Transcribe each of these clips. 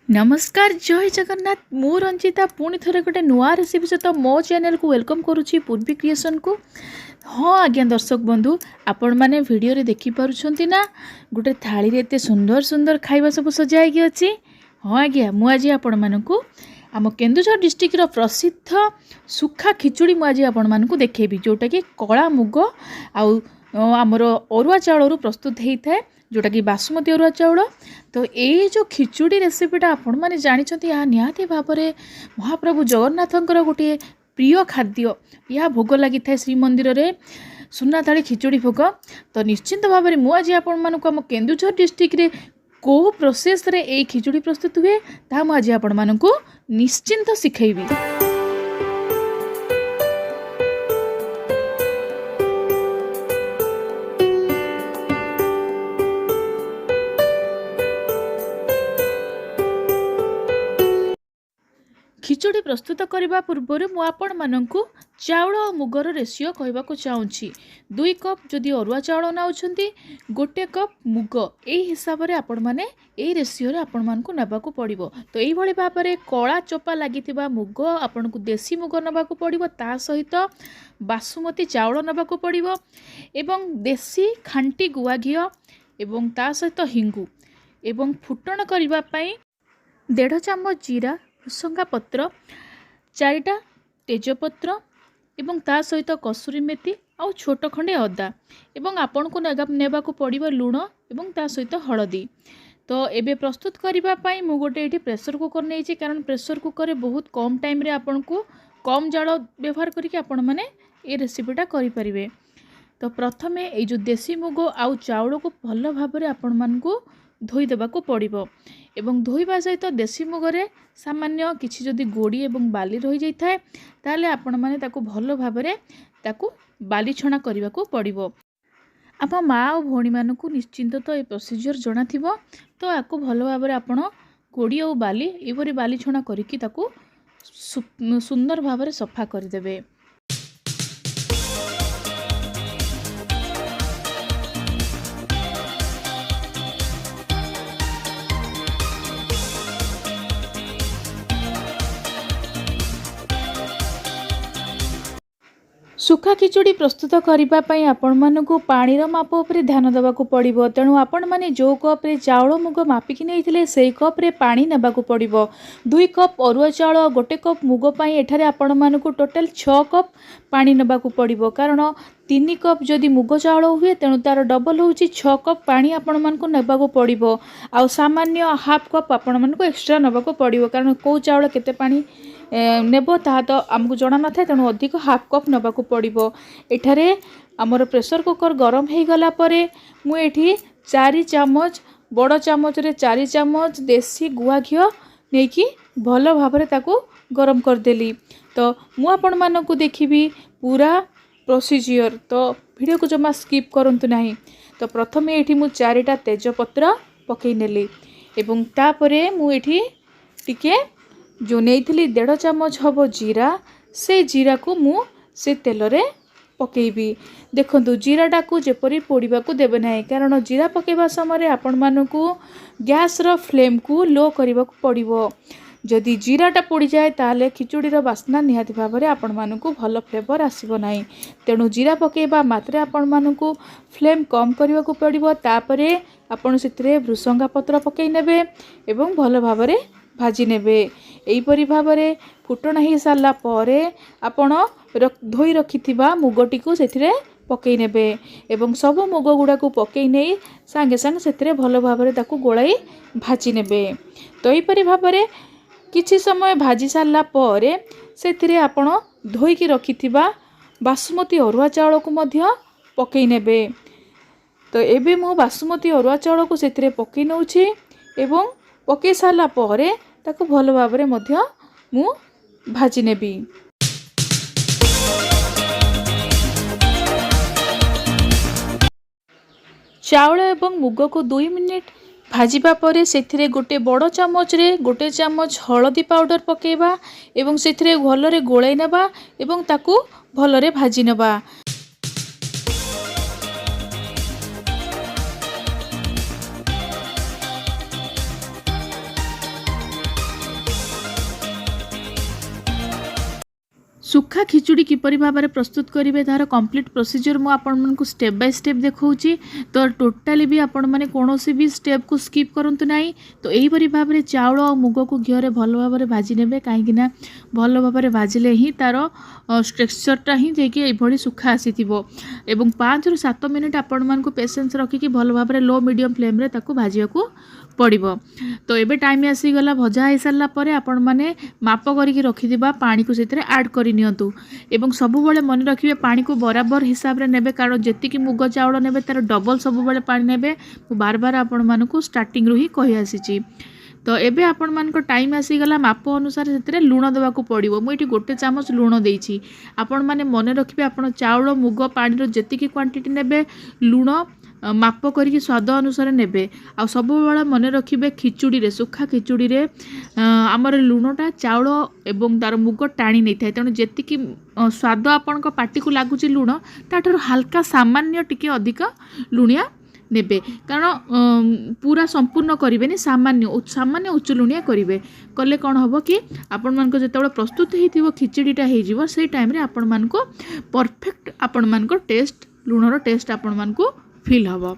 नमस्कार जय जगन्नाथ मु रंजिता पुणी थे गोटे नुआ रेसिपी सहित मो चैनल को वेलकम करुच्ची पूर्वी क्रिएशन को। हाँ आज्ञा दर्शक बंधु आपण मैंने वीडियो रे देखि पारुछंती ना गोटे थाली रे एते सुंदर सुंदर खाइबा सब सजाई अछि। हाँ आज्ञा मु आज आपण मानकु आम केन्दुझर डिस्ट्रिक्ट रो प्रसिद्ध सुखा खिचुड़ी मु आज आपण मानकु देखेबी जोटा कि कला मुग आउ आमर अरुआ चाउल प्रस्तुत होता है जोटा कि बासमती अरुआ चाउल। तो ये जो खिचुड़ी रेसिपीटा आपण मैंने जानते यहाँ निहाती भाव में महाप्रभु जगन्नाथंकर गोटे प्रिय खाद्य यह भोग लगी था श्रीमंदिर रे सुना थाली खिचुड़ी भोग। तो निश्चिंत भाव में मुझे आपण मानक आम केन्दुझर डिस्ट्रिक्ट रे को प्रोसेस रे ए खिचुड़ी प्रस्तुत हुए ता मुझे आपण मानक निश्चिंत शिखेबी। खिचुड़ी प्रस्तुत करने पूर्व मु आपण मानकु चाउल और मुगर रेसियो कहवाक चाहूँगी। 2 कप जदि अरुआ चाउल नाउछंती 1 कप मुग यही हिसाब से आपण माने ए रेसियो रे आपण मानकु नबाकू पड़िबो। तो एही भली भाव में कला चोपा लागिथिबा मुग आपण को देसी मुग नबाकू पड़िबो ता सहित बासमती चाउल नबाकू पड़िबो एवं देसी खांटी गुआ घी एवं ता सहित हिंगु एवं फुटण करबा पई 1.5 चामच जीरा भृसंगा पत्र 4टा तेजपत्र एवं ता सहित कसुरी मेथी आउ छोट खंडे अदा एवं आपण को नेबाकू पड़िबो लूण एवं ता सहित हळदी। तो एबे प्रस्तुत करबा पई मु गोटे एठी प्रेशर कुकर नेछि कारण प्रेशर कुकर रे बहुत कम टाइम रे आपण को कम जाळ व्यवहार करके आपण माने ए रेसिपीटा करि परिबे। तो प्रथमे ए जो देसी मुग आउ चाउल को भल भाव में आपण मान को धोई देबाकू पड़िबो एवं धोइबा सहित देसी मुगरे सामान्य किछि जदि गोड़ी एवं बाली रही जाई थाए ताले आपण माने ताकू भल भाव में ताकू बाली छणा करबाकू पड़िबो। आप माँ और भौणी मानकू निश्चिंत तो ये प्रोसीजर जणा थिबो। तो आकू भल भाव में आपण गोड़ी और बाली एपरी बाली छणा करिकि ताकू सुंदर भाव में सफा करदेबे। सुखा खिचुड़ी प्रस्तुत करने आपण मानकू पानी माप उपर ध्यान देवाक पड़ो। तेणु आपण मैंने जो कप रे चाउल मुग मापिकी नहीं से कप रे पानी नेबाकू पड़ो। 2 कप अरुआ चाउल 1 कप मुग पाई एठारे आपण मानकू टोटल 6 कप पानी नेबाकू पड़ो कारण 3 कप जदि मुग चाउल हुए तेणु तार डबल होउची 6 कप पानी आपण मानकू नेबाकू पड़ो। आ सामान्य हाफ कप आपण मानकू एक्स्ट्रा नेबाकू पड़ो कारण को चाउल केते पानी नेब ता तो आमको जना न था तेणु अधिक हाफ कप नेबाकू पड़ो। एठारे आमर प्रेशर कुकर गरम हो गला परे मु एठी 4 चामच बड़ चामच रे 4 चामच देसी गुआ घी नेकी भल भाव में ताकू गरम करदेली। तो मु आपण मानकू देखिबी पूरा प्रोसीजर तो वीडियो को जमा स्किप करंतु नाही। तो प्रथम एठी मु 4टा तेजपत्र पकई नेली एवं तापरे मु एठी टिके जो नहीं 1.5 चामच हम जीरा से जीरा को मु से तेल रे पकेबी। देखंतु जीराटा को जेपरी पोड़ीबा को देबे नाही कारण जीरा पकेबा समय आपण मानकू गैस रो फ्लेम को लो करबा को पड़िबो। जदि जीराटा पोड़ी जाए ताले खिचुड़ी रो बास्ना निहाती भाव में आपण मानकू भल फ्लेवर आसीबो नाही। तेणु जीरा पकेबा मात्रे आपण मानकू फ्लेम कम करबा को पड़िबो। तापरे आपण सितरे भृसंगा पत्र पकई नेबे एवं भल भाव में भाजी नेबे। एहीपरि भाव में फुटण हो सारा पर आपण धोई रखिथिबा मुगटी को सेथिरे पकई नेबे एवं सब मुग गुड़ा को पकई नहीं सांगे सांगे सेथिरे भल भाव में ताकू गोलाई भाजी नेबे। तो एहीपरि भाव में किछि समय भाजी सारा पर सेथिरे आपण धोईकी रखिथिबा बासमती अरुआ चाउल को मध्य पकई नेबे। तो एबे मो बासमती अरुआ चाउल को सेथिरे पकई नउछि एवं पकई सारा पर ताकू भल भाव में मध्य मु भाजी नेबी। चाउल एवं मुग को 2 मिनिट भाजिबा परे सेथिरे गोटे बड़ चामच रे 1 चामच हळदी पाउडर पकेबा एवं सेथिरे भल रे गोळाई नेबा एवं ताकू भल रे भाजी नेबा। सुखा खिचुड़ी किपरि भाव में प्रस्तुत करेंगे तार कंप्लीट प्रोसीजर मु आपको स्टेप बाय स्टेप देखौची। तो टोटाली भी आपण मैंने कौन भी स्टेप को स्किप करंतु नाही। तो यहीपरि भाव में चाउल और मुग को घी में भल भाव में भाजी ने कहीं भल भाव में भाजिले ही तार टेक्सचरटा ही जाकि सुखा आसी 5 ରୁ 7 मिनिट आपण मानक पेशेंस रखिकी भल भाव में लो मीडियम फ्लेम रे ताको भाजिया को पड़ो। तो एबे टाइम आसीगला भजा हो सारा पर आपण मैंने माप करके रखिथिबा पानी को से ऐड कर नियंतु एवं सबुबले मन रखिए पानी को बराबर हिसाब रे नेबे कारण जेतिकी मुग चाउल नेबे तार डबल सबुबले पानी नेबे। बार बार आपण मानक स्टार्टिंग रू ही कहि आसीची। तो एबे आपण मानक टाइम आसीगला माप अनुसार से लुण देवाक पड़ो। मुझे गोटे चामच लुण देइछि। आपण माने मन रखिए आपण चाउल मुग पानी रो जेतिकी क्वांटिटी नेबे लुण माप करके स्वाद अनुसार नेबे। आ सब बेला मन रखिए खिचुड़ी रे सुखा खिचुड़ी रे आमर लुणटा चाउल एवं तार मुग टाणी नहीं था। तेणु जेतिकी स्वाद आपण पाटी को लगुच लुण ताठर हल्का सामान्य टिके अधिक लुणिया नेबे कारण पूरा संपूर्ण करेंगे सामान्य सामान्य उच्च लुणिया करेंगे कले कौन हम कि आपण मानक जो प्रस्तुत हो खिचड़ीटा हो से टाइम रे आपण मानक परफेक्ट आपण मानक टेस्ट लुणर टेस्ट आपण मानक फील हम।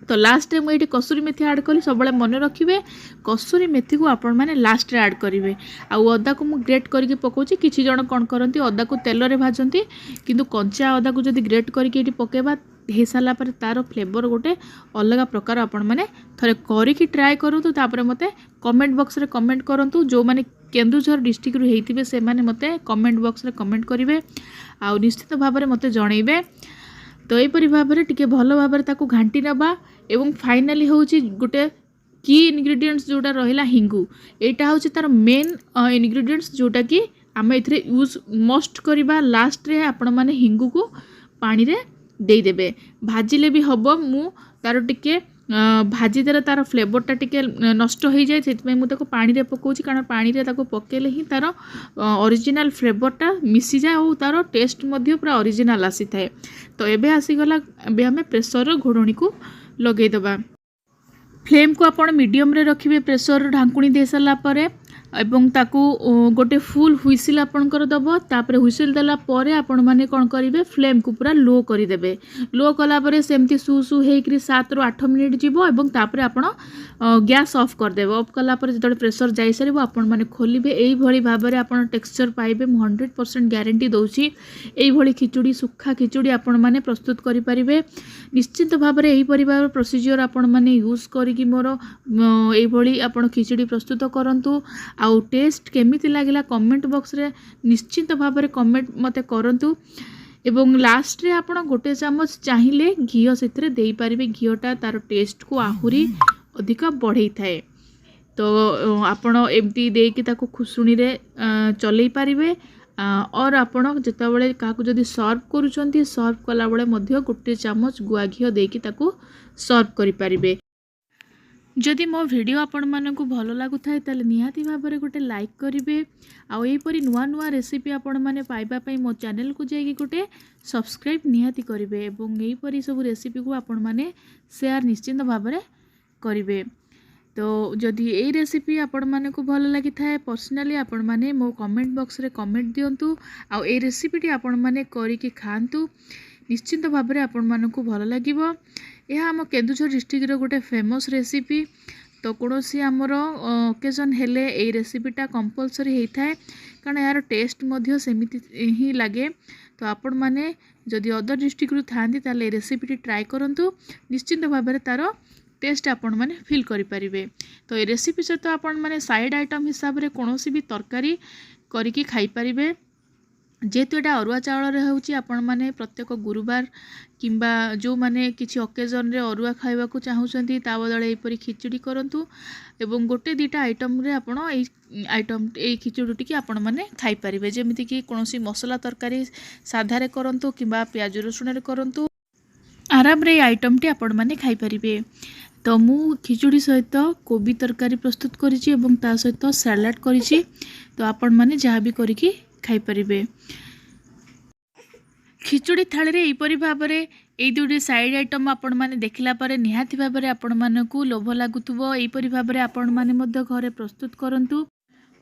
तो लास्ट में मुझे कसुरी मेथी ऐड कली सब मन रखिए कसुरी मेथी को आपण मैंने लास्ट रे ऐड करेंगे। आउ अदा को मुझे ग्रेट करके पकाउची। किछि जण कौन करती अदा को तेल रे भाजती किंतु कंचा अदा को जब ग्रेट करके पकेबा हो सारा पर तार फ्लेवर गोटे अलग प्रकार आपण मैंने थरे करके ट्राए करूँ। तापर मते कमेंट बॉक्स रे कमेंट करंतु जो माने केन्दुझर डिस्ट्रिक्ट रू हेइथिबे से माने मते कमेंट बॉक्स रे कमेंट करिवे आ निश्चित भाव में मते जणैबे। तो यहीपरि भाव में टिके भल भाव में ताकू घांटी नबा एवं फाइनाली होची गोटे की इनग्रेडिएंट्स जोटा रहिला हिंगू। एटा होची तार मेन इनग्रेडिएंट्स जोटा कि आम एथिरे यूज मस्ट करबा। लास्ट रे आपण माने हिंगू को पानी रे दे देबे भाजिले भी हबो। मु तार टिके भाजी देला तार फ्लेवरटा टिके नष्ट हो जाए से मुझे पानी रे पकाउची कारण पानी रे ताको पकेले ही तार ओरिजिनल फ्लेवरटा मिसी जाए और तार टेस्ट मध्य पूरा ओरिजिनल आसी थाए। तो एबे आसीगला एबे हमें प्रेसर घोड़णी को लगे दबा। फ्लेम को आपण मीडियम रे रखिबे प्रेसर ढांकुणी दे सारा परे एवं ताकू गोटे फुल हुइसिल आपणकर दब। तापर हुइसिल देला परे आपण माने कोन करिवे फ्लेम को पूरा लो करि देबे। लो कला परे सेमती सु सु हेकरी 7 ରୁ 8 मिनिट जीवो एवं तापर आपण गैस ऑफ कर देबो। ऑफ कला परे जतले प्रेशर जाई सरबो आपण माने खोलिबे। एई भली भाव रे आपण टेक्सचर पाइबे। मु 100% ग्यारंटी दउची एई भली खिचुड़ी सुखा खिचुड़ी आपण माने प्रस्तुत करि परिबे। निश्चित भाव रे एई परिवार प्रोसीजर आपण माने यूज करिकि मोर एई भली आपण खिचुड़ी प्रस्तुत करंतु। आउ टेस्ट केमिति लागिला कमेंट बॉक्स रे निश्चित भाव में कमेंट मते करंतु एवं लास्ट रे आपण गोटे चामच चाहिए घी से दे पारिबे। घीटा तार टेस्ट को आहुरी अधिक बढ़ई थाए। तो आपण एमती देकी ताको खुसुणी रे चलई पारिबे। और आपण जेतेबेले काकू जदी सर्व करूचंती सर्व कला बेले मध्य गोटे चामच गुआ घी देकी ताको सर्व करि पारिबे। जदि मो वीडियो आपण मानकु भल लागु थाए ताले निहाती भाव में गोटे लाइक करिवे। आउ एपरी नुआ नुआ रेसिपी आपण माने पाइबा पई मो चैनल को जाइए गोटे सब्सक्राइब निहाती करिवे एवं एपरी सब रेसिपी को आपण माने शेयर निश्चित भाव में करिवे। तो जदि ए रेसिपी आपण मानकु भल लागि थाए पर्सनली आपण माने मो कमेंट बॉक्स रे कमेंट दियंतु। आउ ए रेसिपीटी आपण माने करिके खांतु निश्चित भाव में आपण मानकु भल लागिवो। यह आम केन्दुझर डिस्ट्रिक्ट गोटे फेमस रेसिपी। तो कौन सी आमर ओकेजन हेले ए रेसिपीटा कंपलसरी होता है कारण यार टेस्ट मध्य सेमिति ही लगे। तो आपण माने जदि अदर डिस्ट्रिक्ट रु थांती ताले ए रेसिपीटी ट्राए करंतु निश्चित भाव में तार टेस्ट आपण माने फील करि परिबे। तो ए रेसिपी सहित आपण माने साइड आइटम हिसाब रे कोनोसी भी तरकारी करिकी खाई परिबे। जेहेतु एटा अरुआ चाउल होउची आपण माने प्रत्येक गुरुवार किंबा जो माने किछि ओकेजन रे अरुआ खाइबा को चाहउछंती ता बदले एपरी खिचड़ी करंतु एवं गोटे दुटा आइटम रे आपण ए खिचड़ी टिके आपण माने खाई परिबे। जेमिति कि कोनोसी मसला तरकारी साधा रे करंतु किंबा प्याज रसुण रे करंतु आराम रे आइटम टी आपण माने खाई परिबे। तो मु खिचड़ी सहित कोबी तरकारी प्रस्तुत करिछि एवं ता सहित सलाड करिछि। तो आपण माने जहाँ भी करिकि खाई परिबे। खिचड़ी थाली रे एपरी भाव में यही दुटी साइड आइटम आपण माने देखला पारे निहाती भाव में आपण मानकु लोभ लागुथुबो। एपरी भाव में आपण माने मध्य घरे प्रस्तुत करंतु।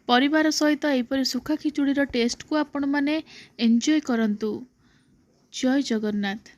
परिवार सहित एपरि सुखा खिचुड़ीर टेस्ट को आपण माने एंजॉय करंतु। जय जगन्नाथ।